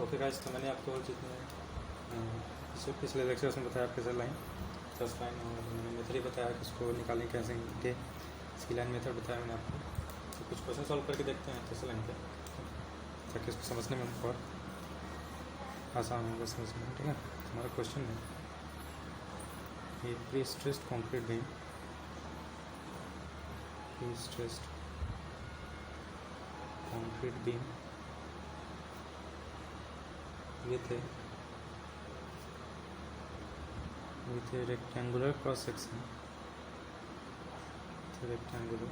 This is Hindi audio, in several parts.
ओके गाइस, तो मैंने आपको जितने पिछले लेक्चर्स में बताया प्रेशर लाइन, फर्स्ट लाइन, और मैंने मेथड ही बताया कि उसको निकालने कैसे के इसकी लाइन मेथड बताया मैंने आपको। तो कुछ क्वेश्चन सॉल्व करके देखते हैं प्रेशर लाइन पे, ताकि उसको समझने में हमको और आसान होगा समझने में। ठीक है, हमारा क्वेश्चन है ये pre stressed concrete beam, pre stressed concrete beam with a rectangular cross section, rectangular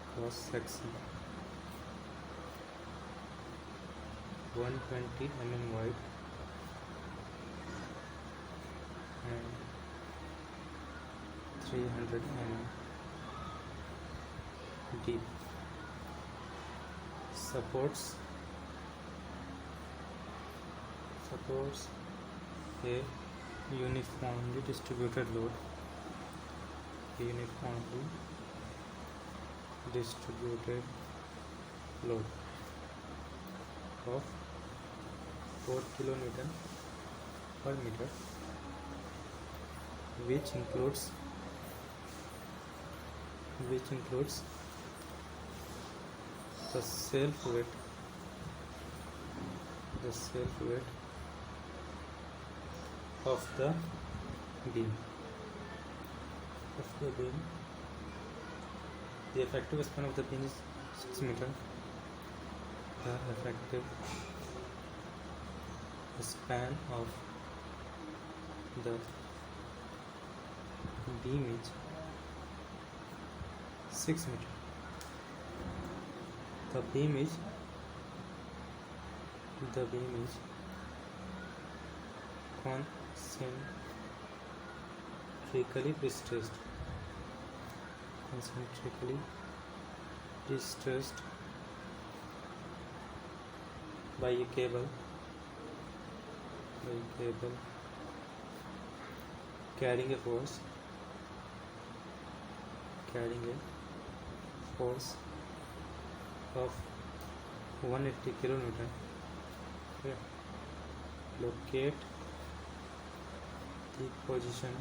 cross section 120 mm wide and 300 mm deep, supports a uniformly distributed load, of 4 kilonewton per meter, which includes the self weight of the beam. The effective span of the beam is 6 meter. The effective span of the beam is 6 meter. The beam is concentrically prestressed by a cable carrying a force of 180 kilonewton. Okay. Locate the position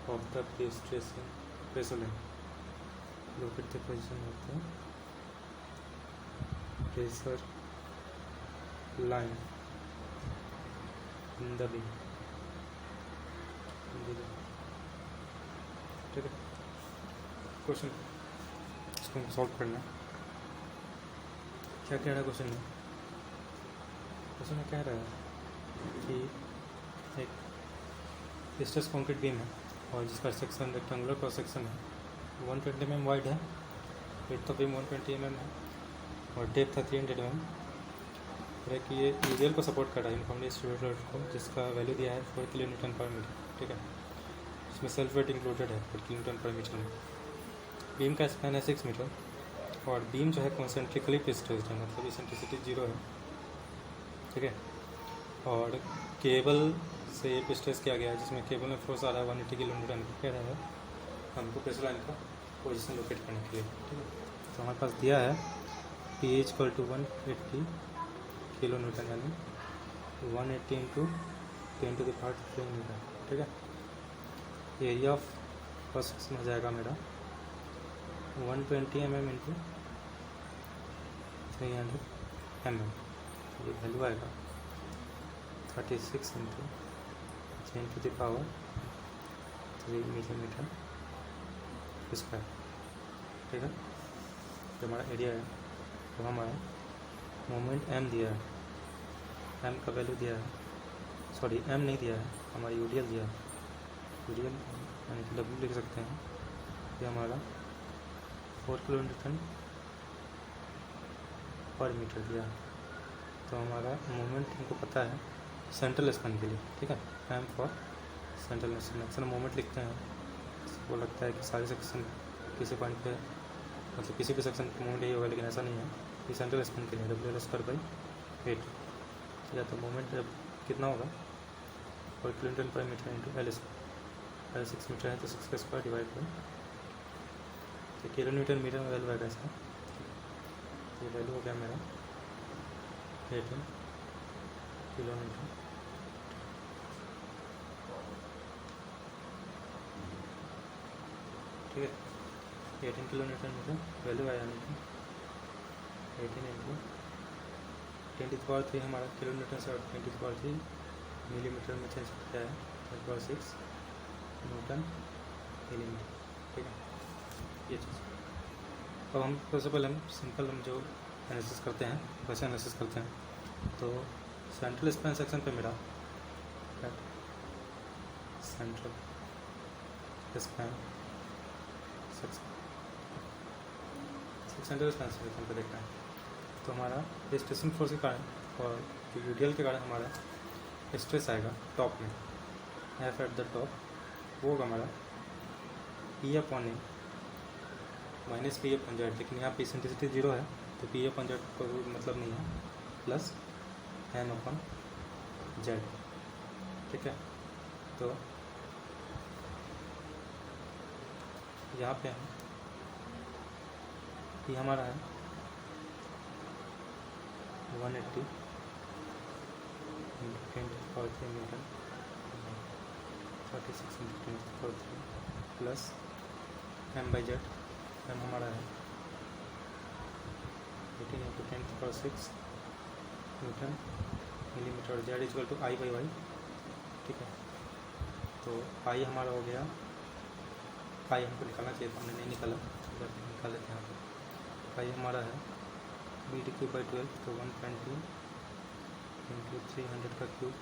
of the pressure line. Locate the position of the pressure line in the beam. ठीक है, क्वेश्चन इसको सॉल्व करना है। क्या कह रहा है क्वेश्चन में? क्वेश्चन में कह रहा है कि एक स्ट्रेस कॉन्क्रीट बीम है और जिसका सेक्शन रेक्टेंगुलर क्रॉस सेक्शन है, 120 mm वाइड है, विड्थ ऑफ बीम 120 mm है और डेप्थ है 300 mm। है कि ये यूजल को सपोर्ट कर रहा है, यूनिफॉर्मली डिस्ट्रीब्यूटेड को, जिसका वैल्यू दिया है 4 kilonewton per meter। ठीक है, इसमें सेल्फ वेट इंक्लूडेड है 4 kilonewton per meter में। बीम का स्पैन है 6 मीटर और बीम जो है कॉन्सेंट्रिकली प्रेस्ट्रेस्ड है, मतलब इसेंट्रिसिटी 0 है। ठीक है, और केबल से ये प्रेस्ट्रेस किया गया है, जिसमें केबल में फोर्स आ रहा है 180 kilonewton। कह रहा है हमको प्रेशर लाइन का पोजीशन लोकेट करने के लिए। ठीक है, तो हमारे पास दिया है P = 180 kilonewton, यानी 180 × 10⁻³ मीटर। ठीक है, एरिया ऑफ फर्स्ट सेक्शन हो जाएगा मेरा 120 mm × 300 mm। ये वैल्यू आएगा 36 × 10⁻³ मिलीमीटर स्क्वायर। ठीक है, जो हमारा एरिया है तो हमारा मोमेंट m दिया है, m का वैल्यू दिया है, सॉरी m नहीं दिया है, हमारा यूडीएल दिया है। यूडीएल यानी कि W लिख सकते हैं। ये हमारा 4 kilonewton पर मीटर दिया है। तो हमारा मोमेंट हमको पता है सेंट्रल स्पैन के लिए। ठीक है, m फॉर सेंट्रल स्पैन। अक्सर मोमेंट लिखते हैं, वो लगता है कि सारे सेक्शन किसी पॉइंट पे, मतलब किसी भी सेक्शन का मोमेंट यही होगा, लेकिन ऐसा नहीं है। ये सेंट्रल स्पैन के लिए WL²/8। या तो मोमेंट कितना होगा 4 kilonewton per meter × L²। 6 metre है तो 6 का स्क्वायर डिवाइड बाई, तो किलोमीटर मीटर में वैल्यू आएगा इसका। ये वैल्यू हो गया मेरा 18 किलो न्यूटन। ठीक है, 18 किलो न्यूटन मीटर वैल्यू आया मीटर 18 इंटू 10⁻³ हमारा किलो न्यूटन से 10⁻³ मिलीमीटर में चेंज किया है 10⁻6 न्यूटन मिलीमीटर। ठीक है, ये चीज़। अब हम सबसे पहले हम सिंपल हम जो एनालिसिस करते हैं वैसे एनालिसिस करते हैं। तो सेंट्रल स्पैन सेक्शन पे मेरा सेंट्रल स्पैन सेक्शन पे देखना है। तो हमारा स्ट्रेसिंग फोर्स के कारण और जो यूडीएल के कारण हमारा स्ट्रेस आएगा टॉप में, एफ एट द टॉप, वो होगा हमारा P/A माइनस P/Z। लेकिन यहाँ पे इसेंट्रिसिटी 0 है तो P/Z को मतलब नहीं है, प्लस N/Z। ठीक है, तो यहाँ पे ये हमारा है 180 × 10⁻³ न्यूटन 36 × 10⁻³ प्लस M/Z। M हमारा है 18 × 10⁻⁶ न्यूटन मिलीमीटर। Z = I/Y। ठीक है, तो I हमारा हो गया, I हमको निकालना चाहिए था, हमने नहीं निकाला, निकाल लेते हैं। यहाँ पर I हमारा है B/12, तो 120 × 300 का क्यूब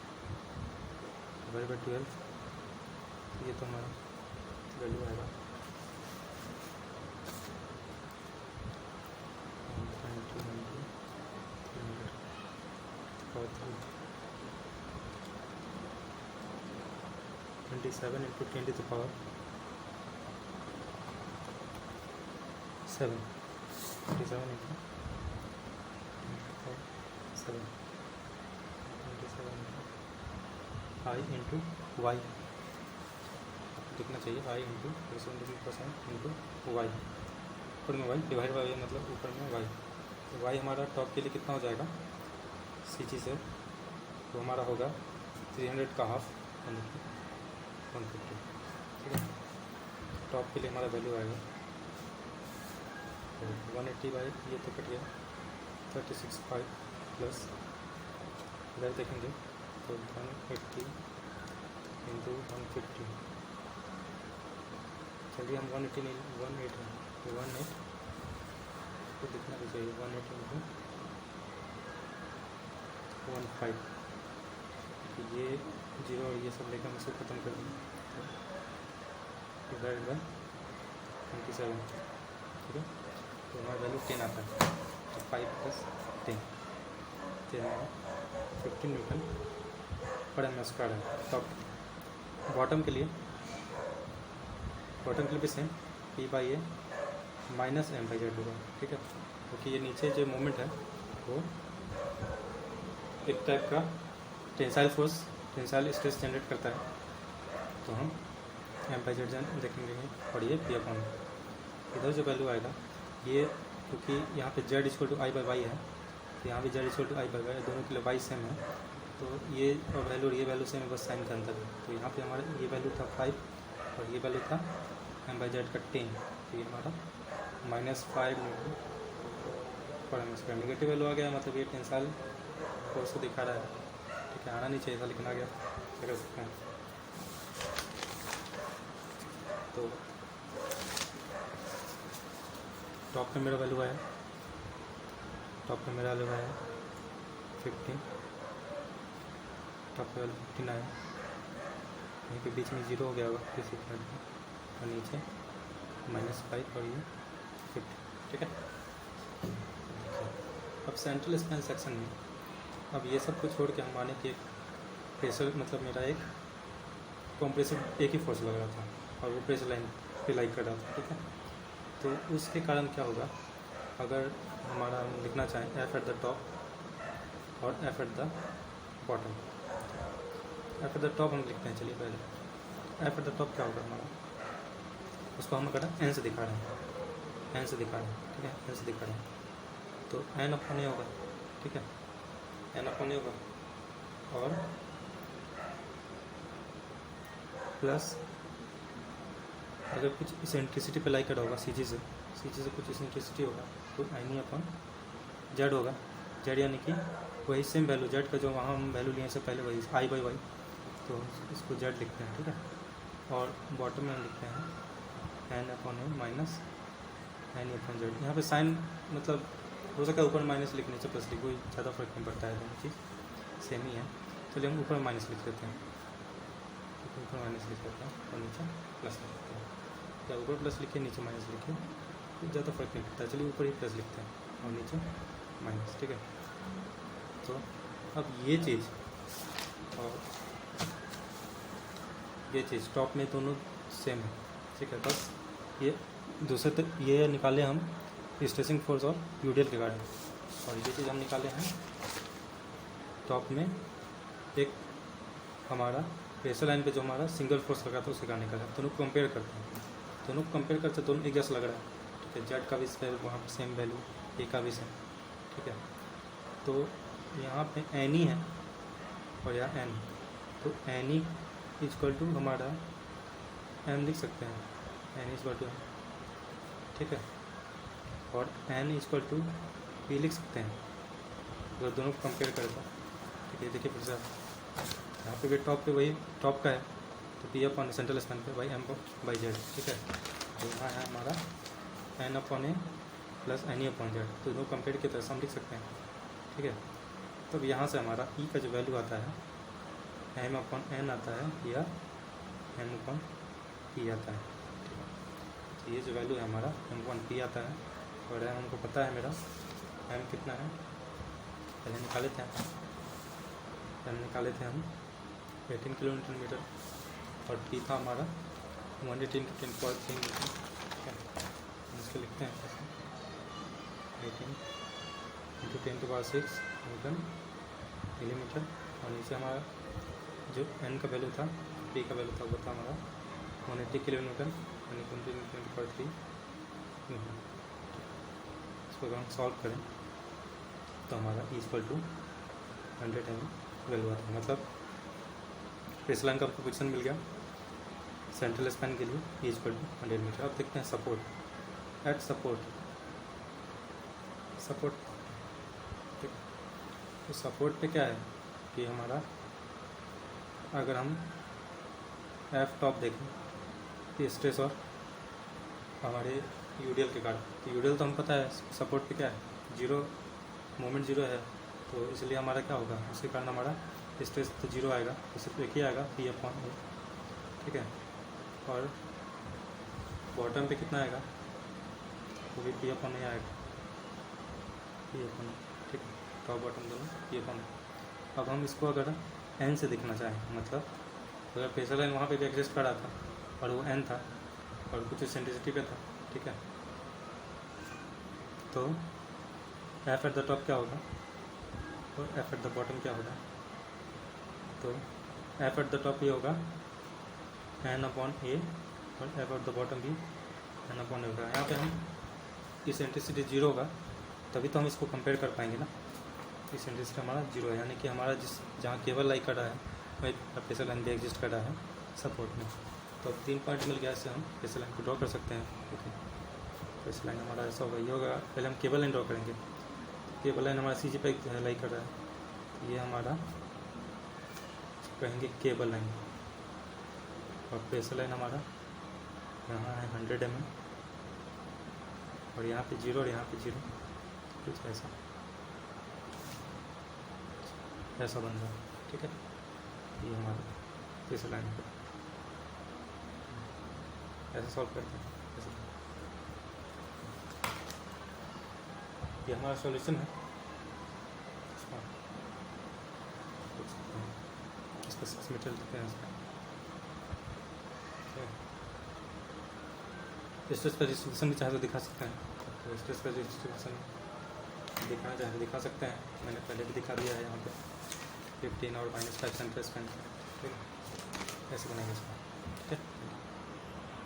/ 12। ये तो हमारा वैल्यू आएगा 27 × 10⁻⁷ 7 27 × 7 27 I × Y लिखना चाहिए। I × 70% × Y, ऊपर में Y डिवाइड बाई मतलब ऊपर में Y। तो Y हमारा टॉप के लिए कितना हो जाएगा CG से, तो हमारा होगा 300 का हाफ 150। ठीक है, टॉप के लिए हमारा वैल्यू आएगा 180 ये तो कट गया 36.5 प्लस इधर देखेंगे तो 180 × 150। चलिए हम 180 नहीं 18 है तो 18 तो दिखना भी चाहिए 180 × 15। तो ये 0 और ये सब लेकर हम इसको ख़त्म कर देंगे डिवाइड बाय 27। ठीक है, तो हमारा वैल्यू 10 आता है, तो 5 + 10 हमारा 15 न्यूटन पर m² है। टॉप बॉटम के लिए भी सेम P/A माइनस M/Z होगा। ठीक है, क्योंकि ये नीचे जो मोमेंट है वो एक टाइप का tensile force tensile stress generate करता है, तो हम M/Z देखेंगे और ये P/A। इधर जो वैल्यू आएगा ये, क्योंकि यहाँ पे Z = I/Y है, तो यहाँ भी Z = I/Y, दोनों के लिए Y सेम है, तो ये वैल्यू और ये वैल्यू सेम है, बस साइन का अंतर है। तो यहाँ पे हमारा ये वैल्यू था 5 और ये वैल्यू था M/Z का 10, तो ये हमारा -5 न्यूटन पर m²। नेगेटिव वैल्यू आ गया, मतलब ये टेंसाइल फोर्स को दिखा रहा है। ठीक है, आना नहीं चाहिए था लेकिन आ गया, क्या कर सकते हैं। तो टॉप पे मेरा वैल्यू आया 15, टॉप पे वैल्यू 15 आया, यहीं पे बीच में 0 हो गया होगा किसी पॉइंट में, और नीचे -5 और ये 50। ठीक है, अब सेंट्रल स्पैन सेक्शन में अब ये सब कुछ छोड़ के हम माने कि एक प्रेशर, मतलब मेरा एक कॉम्प्रेसिव एक ही फोर्स लग रहा था और वो प्रेशर लाइन पे लाइक कर रहा था। ठीक है, तो उसके कारण क्या होगा, अगर हमारा हम लिखना चाहें एफ एट द टॉप और F at the bottom. F at the top हम लिखते हैं, चलिए पहले एफ एट द टॉप क्या होगा हमारा, उसको हम अगर एन से दिखा रहे हैं, एन से दिखा रहे हैं। ठीक है, एन से दिखा रहे हैं, तो एन अपॉन ए होगा, ठीक है, एन अपॉन ए होगा, और प्लस अगर कुछ इसेंट्रिसिटी पे लाई करा होगा सी जी से कुछ इसेंट्रिसिटी होगा तो एन ई अपॉन जेड होगा, जेड यानी कि वही सेम वैल्यू जेड का जो वहाँ हम वैल्यू लिए से पहले वही आई बाई वाई, तो इसको जेड लिखते हैं, ठीक है, और बॉटम में हम लिखते हैं n upon a minus n e upon z. यहाँ पे साइन मतलब हो सकता है ऊपर माइनस लिखने से प्लस लिख, कोई ज़्यादा फर्क नहीं पड़ता है, दोनों चीज़ सेम ही है। चलिए हम ऊपर माइनस लिख देते हैं, ऊपर माइनस लिख देते हैं और नीचे प्लस लिख देते हैं, या ऊपर प्लस लिखिए नीचे माइनस लिखिए, ज़्यादा फर्क नहीं पड़ता। चलिए ऊपर ही प्लस लिखते हैं और नीचे माइनस, ठीक है। तो अब ये चीज़ और ये चीज़ टॉप में दोनों सेम है, ठीक है, बस ये दूसरे तक ये निकाले हम स्ट्रेसिंग फोर्स और यूडियल के कारण, और ये चीज़ हम निकाले हैं टॉप में एक हमारा प्रेशर लाइन पे जो हमारा सिंगल फोर्स लगा था उसके कारण निकाला। दोनों कंपेयर करते हैं, दोनों कंपेयर करते दोनों एक जैसा लग रहा है, ठीक है, जेड का भी वहाँ सेम वैल्यू, ए का भी सेम, ठीक है। तो यहाँ पे एन ई है और यहाँ एन, तो एन ई इक्वल टू हमारा एम लिख सकते हैं, एन इक्वल टू एम, ठीक है, और एन इक्वल टू पी लिख सकते हैं, तो दोनों को कंपेयर करें ठीक है। देखिए फिर से यहाँ पे भी टॉप पे वही टॉप का है, तो पी अपॉन सेंट्रल स्पैन पे बाई एम बाई जेड, ठीक है। तो यहाँ है हमारा n upon a plus n e upon z, तो दोनों कंपेयर की तरह हम लिख सकते हैं, ठीक है। तब यहाँ से हमारा ई का जो वैल्यू आता है एम अपॉन एन आता है या एम अपॉन पी आता है, ठीक है। तो ये जो वैल्यू है हमारा एम अपॉन पी आता है, और एम हमको पता है, मेरा एम कितना है पहले निकाले थे, एम निकाले थे हम 18 किलोमीटर मीटर, और पी था हमारा 118 के 10.3 मीटर, ठीक है। इसको लिखते हैं 18 × 10⁶ न्यूटन मिलीमीटर, और नीचे हमारा जो एन का वैल्यू था, पी का वैल्यू था, वो था हमारा 180 किलो न्यूटन यानी 20 × 10⁻³ इसको अगर हम सॉल्व करें तो हमारा इक्वल टू 100 एम वैल्यू आता है, मतलब प्रेशर लाइन का आपको पोजिशन मिल गया सेंट्रल स्पैन के लिए इक्वल टू 100 मीटर। अब देखते हैं सपोर्ट एट सपोर्ट, तो सपोर्ट पे क्या है कि हमारा अगर हम एफ टॉप देखें कि स्ट्रेस और हमारे यूडियल के कारण, तो यूडियल तो हम पता है सपोर्ट पे क्या है जीरो, मोमेंट जीरो है, तो इसलिए हमारा क्या होगा, उसके कारण हमारा स्ट्रेस तो जीरो आएगा, तो सिर्फ एक ही आएगा पी अपॉन ए, ठीक है। और बॉटम पे कितना आएगा, वो भी पी अपॉन ए आएगा, पी अपॉन ए, ठीक है, टॉप बॉटम दोनों पी अपॉन ए। अब हम इसको अगर एन से देखना चाहें, मतलब अगर प्रेशर लाइन वहाँ पे भी एग्जिस्ट कर रहा था और वो एन था और कुछ सेंट्रिसिटी पे था, ठीक है, तो एफ एट द टॉप क्या होगा और एफ एट द बॉटम क्या होगा, तो एफ एट द टॉप ये होगा एन अपॉन ए और एफ एट द बॉटम भी एन अपॉन ए होगा। यहाँ पे हम इसेंट्रिसिटी जीरो होगा तभी तो हम इसको कंपेयर कर पाएंगे ना, इसेंट्रिसिटी हमारा जीरो है, यानी कि हमारा जिस जहाँ केबल लाई कर रहा है वही प्रेशर लाइन भी एग्जिस्ट कर रहा है सपोर्ट में। तो अब 3 पॉइंट मिल गया, इससे हम प्रेशर लाइन को ड्रॉ कर सकते हैं, ठीक है। प्रेशर लाइन हमारा ऐसा होगा, ये होगा, पहले हम केबल लाइन ड्रॉ करेंगे, केबल लाइन हमारा सी जी पे लाई कर रहा है, तो ये हमारा कहेंगे केबल लाइन, और प्रेशर लाइन हमारा यहाँ है 100 mm, और यहाँ पे जीरो और यहाँ पे जीरो, कुछ ऐसा बन रहा है, ठीक है। ये हमारा प्रेशर लाइन है, ऐसे सॉल्व करते हैं, ये हमारा सॉल्यूशन है। इसका 6 मीटर लिखते हैं इसका, स्ट्रेस का डिस्ट्रीब्यूशन भी चाहे तो दिखा सकते हैं, तो स्ट्रेस का डिस्ट्रीब्यूशन दिखाना चाहे तो दिखा सकते हैं, मैंने पहले भी दिखा दिया है यहाँ पे 15 और -5 सेंट्रल स्पैन, ठीक है, ऐसे बनाएंगे इसको।